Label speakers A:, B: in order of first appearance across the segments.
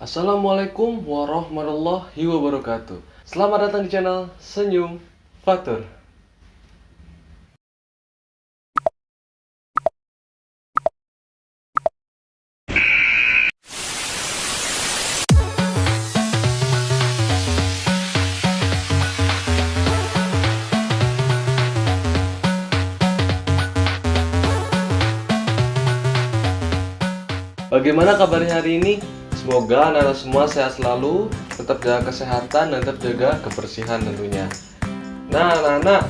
A: Assalamualaikum warahmatullahi wabarakatuh. Selamat datang di channel Senyum Fatur. Bagaimana kabarnya hari ini? Semoga anak-anak semua sehat selalu, tetap jaga kesehatan dan tetap jaga kebersihan tentunya. Nah anak-anak,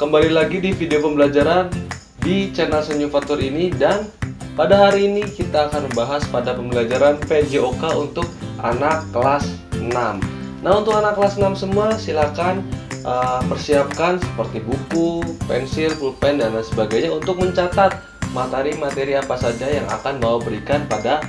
A: kembali lagi di video pembelajaran di channel Senyum Fatur ini. Dan pada hari ini kita akan membahas pada pembelajaran PJOK untuk anak kelas 6. Nah untuk anak kelas 6 semua silakan persiapkan seperti buku, pensil, pulpen dan lain sebagainya untuk mencatat materi-materi apa saja yang akan Bapak berikan pada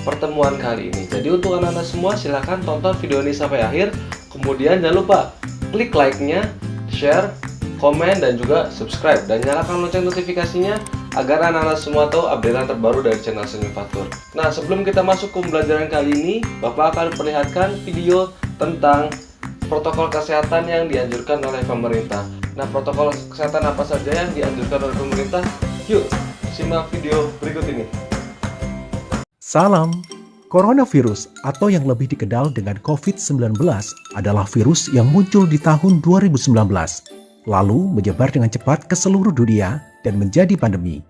A: pertemuan kali ini. Jadi untuk anak-anak semua silahkan tonton video ini sampai akhir. Kemudian jangan lupa klik like-nya, share, komen, dan juga subscribe. Dan nyalakan lonceng notifikasinya agar anak-anak semua tahu updatean terbaru dari channel Senyum Fatur. Nah sebelum kita masuk ke pembelajaran kali ini, Bapak akan perlihatkan video tentang protokol kesehatan yang dianjurkan oleh pemerintah. Nah protokol kesehatan apa saja yang dianjurkan oleh pemerintah? Yuk simak video berikut ini.
B: Salam. Coronavirus atau yang lebih dikenal dengan COVID-19 adalah virus yang muncul di tahun 2019, lalu menyebar dengan cepat ke seluruh dunia dan menjadi pandemi.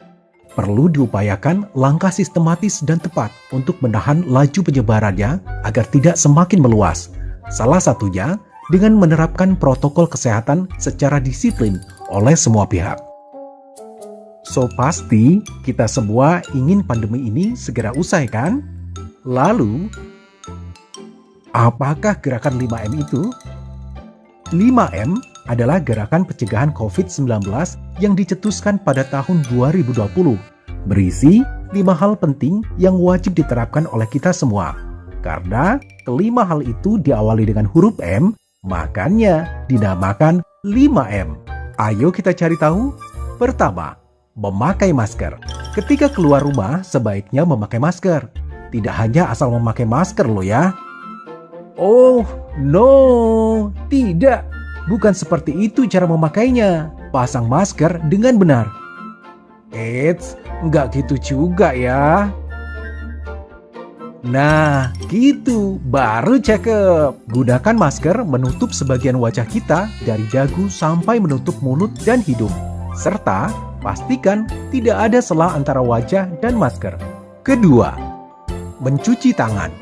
B: Perlu diupayakan langkah sistematis dan tepat untuk menahan laju penyebarannya agar tidak semakin meluas. Salah satunya dengan menerapkan protokol kesehatan secara disiplin oleh semua pihak. So pasti kita semua ingin pandemi ini segera usai kan? Lalu, apakah gerakan 5M itu? 5M adalah gerakan pencegahan COVID-19 yang dicetuskan pada tahun 2020. Berisi 5 hal penting yang wajib diterapkan oleh kita semua. Karena kelima hal itu diawali dengan huruf M, makanya dinamakan 5M. Ayo kita cari tahu. Pertama, memakai masker. Ketika keluar rumah, sebaiknya memakai masker. Tidak hanya asal memakai masker loh ya. Oh, no, tidak. Bukan seperti itu cara memakainya. Pasang masker dengan benar. Eits, nggak gitu juga ya. Nah, gitu, baru cakep. Gunakan masker menutup sebagian wajah kita dari dagu sampai menutup mulut dan hidung. Serta pastikan tidak ada celah antara wajah dan masker. Kedua, mencuci tangan.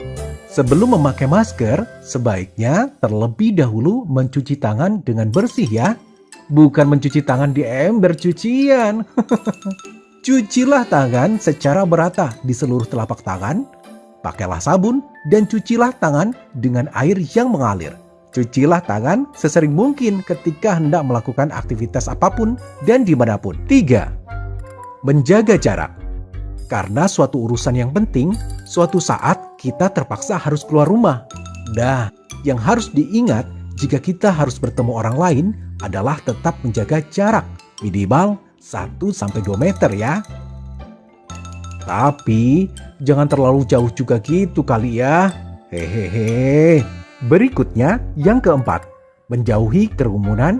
B: Sebelum memakai masker, sebaiknya terlebih dahulu mencuci tangan dengan bersih ya. Bukan mencuci tangan di ember cucian. Cucilah tangan secara merata di seluruh telapak tangan. Pakailah sabun dan cucilah tangan dengan air yang mengalir. Cucilah tangan sesering mungkin ketika hendak melakukan aktivitas apapun dan dimanapun. 3. Menjaga jarak. Karena suatu urusan yang penting, suatu saat kita terpaksa harus keluar rumah. Nah, yang harus diingat jika kita harus bertemu orang lain adalah tetap menjaga jarak minimal 1-2 meter ya. Tapi jangan terlalu jauh juga gitu kali ya. Hehehe. Berikutnya yang keempat, menjauhi kerumunan.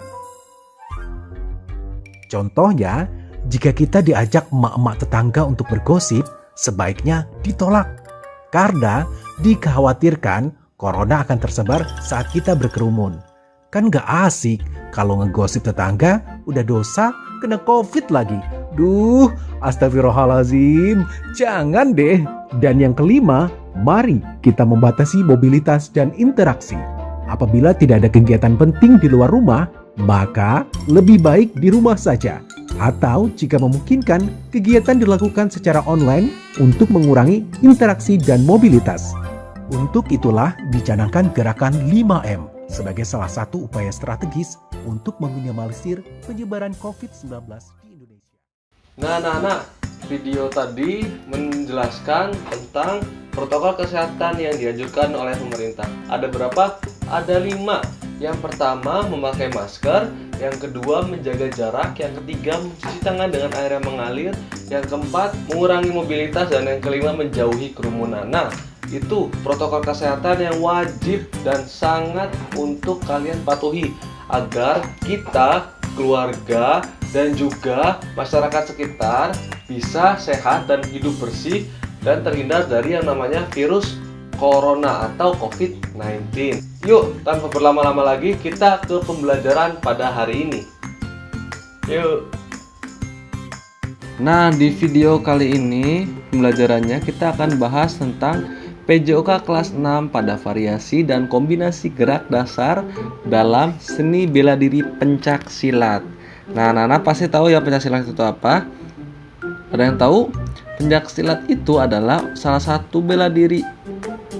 B: Contohnya, jika kita diajak emak-emak tetangga untuk bergosip, sebaiknya ditolak. Karena dikhawatirkan corona akan tersebar saat kita berkerumun. Kan gak asik kalau ngegosip tetangga udah dosa kena COVID lagi. Duh, astagfirullahaladzim, jangan deh. Dan yang kelima, mari kita membatasi mobilitas dan interaksi. Apabila tidak ada kegiatan penting di luar rumah, maka lebih baik di rumah saja. Atau jika memungkinkan, kegiatan dilakukan secara online untuk mengurangi interaksi dan mobilitas. Untuk itulah dicanangkan gerakan 5M sebagai salah satu upaya strategis untuk meminimalisir penyebaran COVID-19 di Indonesia.
A: Nah anak-anak, video tadi menjelaskan tentang protokol kesehatan yang dianjurkan oleh pemerintah. Ada berapa? Ada 5. Yang pertama memakai masker, yang kedua menjaga jarak, yang ketiga mencuci tangan dengan air yang mengalir, yang keempat mengurangi mobilitas, dan yang kelima menjauhi kerumunan. Nah itu protokol kesehatan yang wajib dan sangat untuk kalian patuhi agar kita, keluarga, dan juga masyarakat sekitar bisa sehat dan hidup bersih dan terhindar dari yang namanya virus corona atau COVID-19. Yuk, tanpa berlama-lama lagi kita ke pembelajaran pada hari ini. Yuk. Nah, di video kali ini pembelajarannya kita akan bahas tentang PJOK kelas 6 pada variasi dan kombinasi gerak dasar dalam seni bela diri pencak silat. Nah, anak-anak pasti tahu ya pencak silat itu apa? Ada yang tahu? Pencak silat itu adalah salah satu bela diri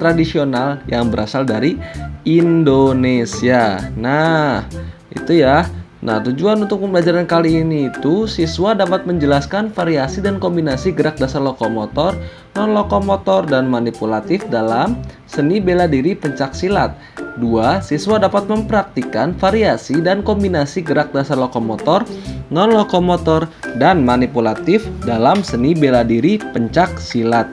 A: tradisional yang berasal dari Indonesia. Nah, itu ya. Nah, tujuan untuk pembelajaran kali ini itu siswa dapat menjelaskan variasi dan kombinasi gerak dasar lokomotor, non-lokomotor, dan manipulatif dalam seni bela diri pencak silat. 2. Siswa dapat mempraktikkan variasi dan kombinasi gerak dasar lokomotor, non-lokomotor, dan manipulatif dalam seni bela diri pencak silat.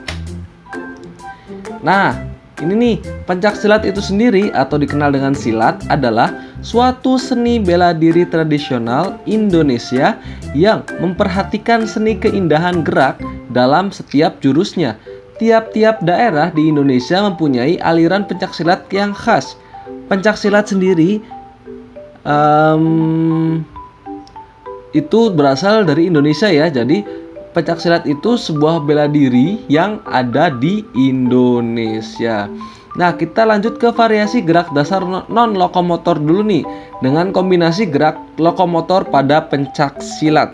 A: Nah, ini nih, pencak silat itu sendiri atau dikenal dengan silat adalah suatu seni bela diri tradisional Indonesia yang memperhatikan seni keindahan gerak dalam setiap jurusnya. Tiap-tiap daerah di Indonesia mempunyai aliran pencak silat yang khas. Pencak silat sendiri itu berasal dari Indonesia ya. Jadi pencak silat itu sebuah bela diri yang ada di Indonesia. Nah, kita lanjut ke variasi gerak dasar non-lokomotor dulu nih, dengan kombinasi gerak lokomotor pada pencak silat.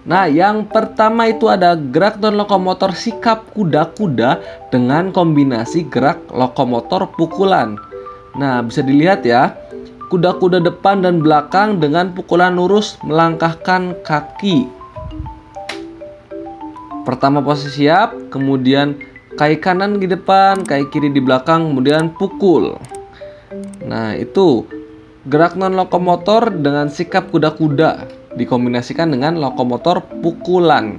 A: Nah, yang pertama itu ada gerak non-lokomotor sikap kuda-kuda dengan kombinasi gerak lokomotor pukulan. Nah, bisa dilihat ya, kuda-kuda depan dan belakang dengan pukulan lurus melangkahkan kaki. Pertama posisi siap, kemudian kaki kanan di depan, kaki kiri di belakang, kemudian pukul. Nah, itu gerak non-lokomotor dengan sikap kuda-kuda dikombinasikan dengan lokomotor pukulan.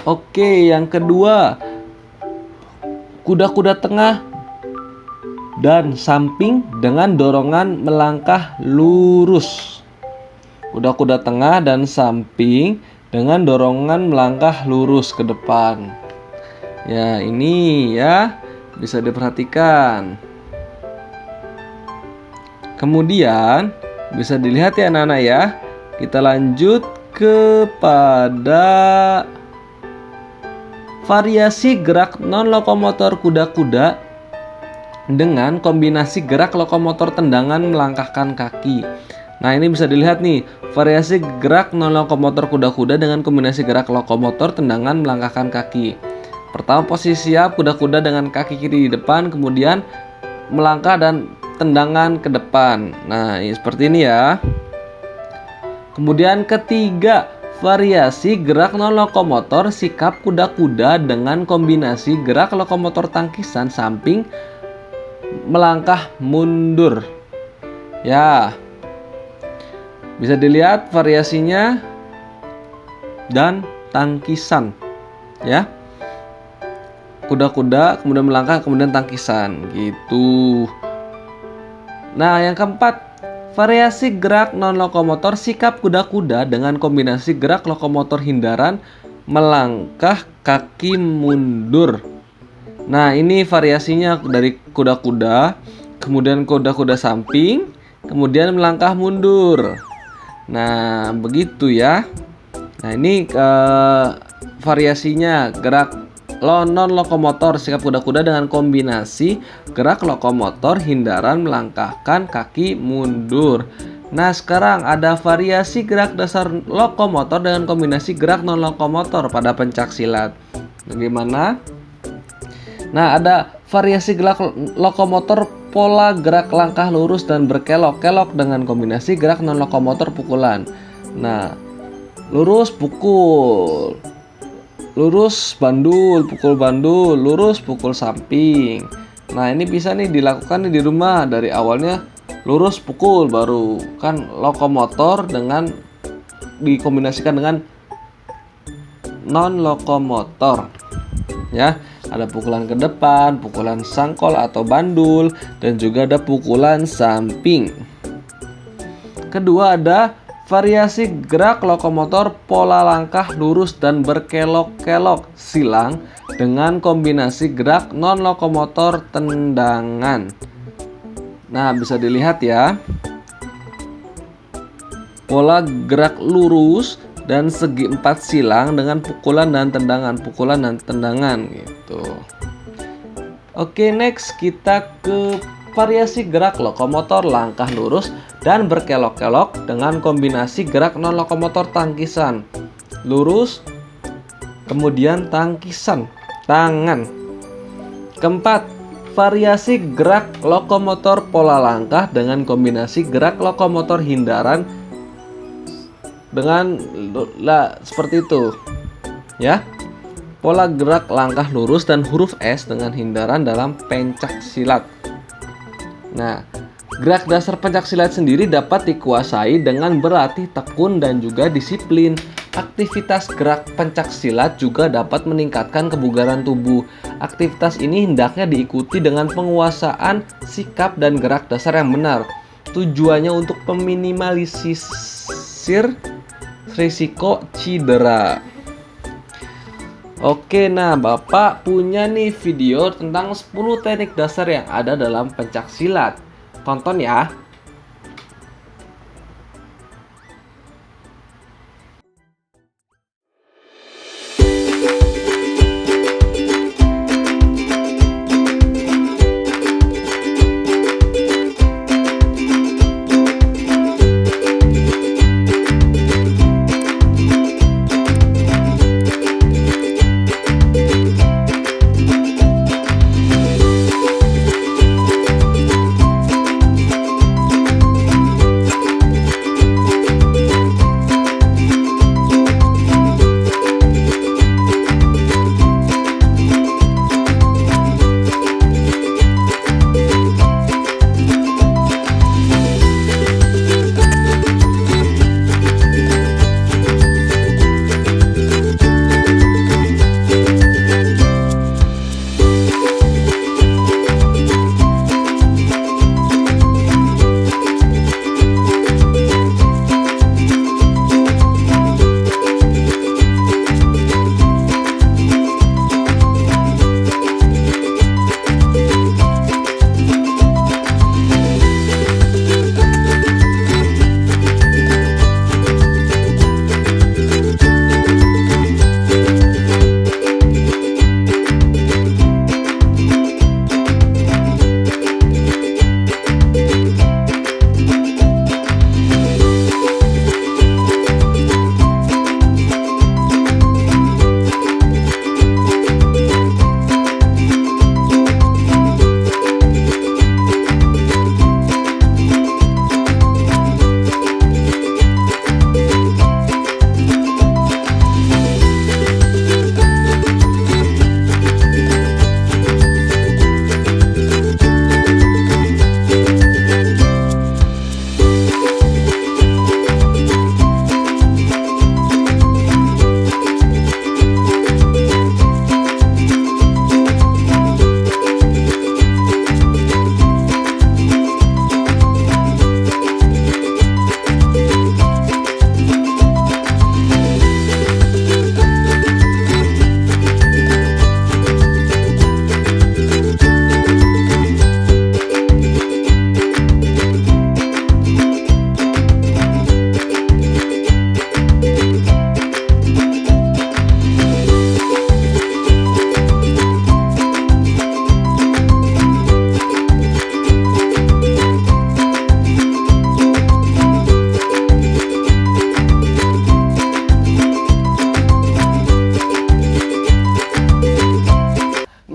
A: Oke, yang kedua, kuda-kuda tengah dan samping dengan dorongan melangkah lurus. Kuda-kuda tengah dan samping dengan dorongan melangkah lurus ke depan. Ya, ini ya bisa diperhatikan. Kemudian bisa dilihat ya anak-anak ya. Kita lanjut kepada variasi gerak non-lokomotor kuda-kuda dengan kombinasi gerak lokomotor tendangan melangkahkan kaki. Nah, ini bisa dilihat nih, variasi gerak non-lokomotor kuda-kuda dengan kombinasi gerak lokomotor tendangan melangkahkan kaki. Pertama posisi siap, kuda-kuda dengan kaki kiri di depan, kemudian melangkah dan tendangan ke depan. Nah, ini seperti ini ya. Kemudian ketiga, variasi gerak non-lokomotor sikap kuda-kuda dengan kombinasi gerak lokomotor tangkisan samping melangkah mundur. Ya, bisa dilihat variasinya dan tangkisan ya. Kuda-kuda kemudian melangkah kemudian tangkisan gitu. Nah, yang keempat, variasi gerak non-lokomotor sikap kuda-kuda dengan kombinasi gerak lokomotor hindaran melangkah kaki mundur. Nah, ini variasinya dari kuda-kuda, kemudian kuda-kuda samping, kemudian melangkah mundur. Nah, begitu ya. Nah, ini variasinya gerak non-lokomotor sikap kuda-kuda dengan kombinasi gerak lokomotor hindaran melangkahkan kaki mundur. Nah, sekarang ada variasi gerak dasar lokomotor dengan kombinasi gerak non-lokomotor pada pencak silat. Bagaimana? Nah, ada variasi gerak lokomotor pola gerak langkah lurus dan berkelok-kelok dengan kombinasi gerak non-lokomotor pukulan. Nah, lurus pukul, lurus bandul, pukul bandul, lurus pukul samping. Nah, ini bisa nih dilakukan di rumah. Dari awalnya lurus pukul, baru kan lokomotor dengan dikombinasikan dengan non lokomotor. Ya, ada pukulan ke depan, pukulan sangkol atau bandul, dan juga ada pukulan samping. Kedua ada variasi gerak lokomotor pola langkah lurus dan berkelok-kelok silang dengan kombinasi gerak non lokomotor tendangan. Nah, bisa dilihat ya. Pola gerak lurus dan segi 4 silang dengan pukulan dan tendangan gitu. Oke, next kita ke variasi gerak lokomotor langkah lurus dan berkelok-kelok dengan kombinasi gerak non lokomotor tangkisan. Lurus, kemudian tangkisan, tangan. Keempat, variasi gerak lokomotor pola langkah dengan kombinasi gerak lokomotor hindaran dengan seperti itu ya, pola gerak langkah lurus dan huruf S dengan hindaran dalam pencak silat. Nah, gerak dasar pencak silat sendiri dapat dikuasai dengan berlatih tekun dan juga disiplin. Aktivitas gerak pencak silat juga dapat meningkatkan kebugaran tubuh. Aktivitas ini hendaknya diikuti dengan penguasaan sikap dan gerak dasar yang benar. Tujuannya untuk meminimalisir risiko cedera. Oke, nah Bapak punya nih video tentang 10 teknik dasar yang ada dalam pencak silat. Tonton ya.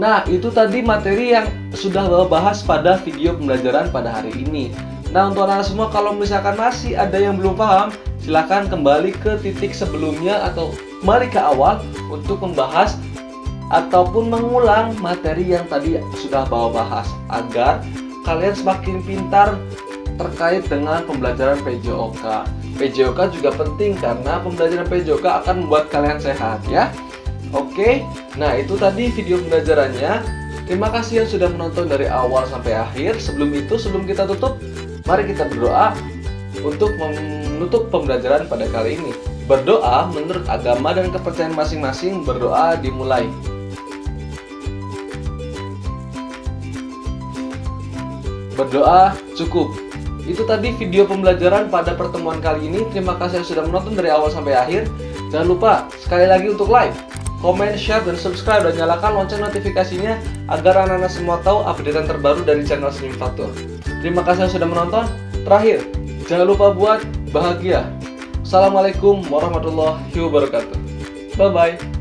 A: Nah, itu tadi materi yang sudah Bapak bahas pada video pembelajaran pada hari ini. Nah, untuk anak semua, kalau misalkan masih ada yang belum paham, silakan kembali ke titik sebelumnya atau kembali ke awal untuk membahas ataupun mengulang materi yang tadi sudah Bapak bahas agar kalian semakin pintar terkait dengan pembelajaran PJOK. PJOK juga penting karena pembelajaran PJOK akan membuat kalian sehat ya. Oke. Nah, itu tadi video pembelajarannya. Terima kasih yang sudah menonton dari awal sampai akhir. Sebelum kita tutup, mari kita berdoa untuk menutup pembelajaran pada kali ini. Berdoa menurut agama dan kepercayaan masing-masing, berdoa dimulai. Berdoa cukup. Itu tadi video pembelajaran pada pertemuan kali ini. Terima kasih yang sudah menonton dari awal sampai akhir. Jangan lupa sekali lagi untuk like, comment, share, dan subscribe, dan nyalakan lonceng notifikasinya agar anak-anak semua tahu updatean terbaru dari channel Senyum Faktur. Terima kasih yang sudah menonton. Terakhir, jangan lupa buat bahagia. Assalamualaikum warahmatullahi wabarakatuh. Bye-bye.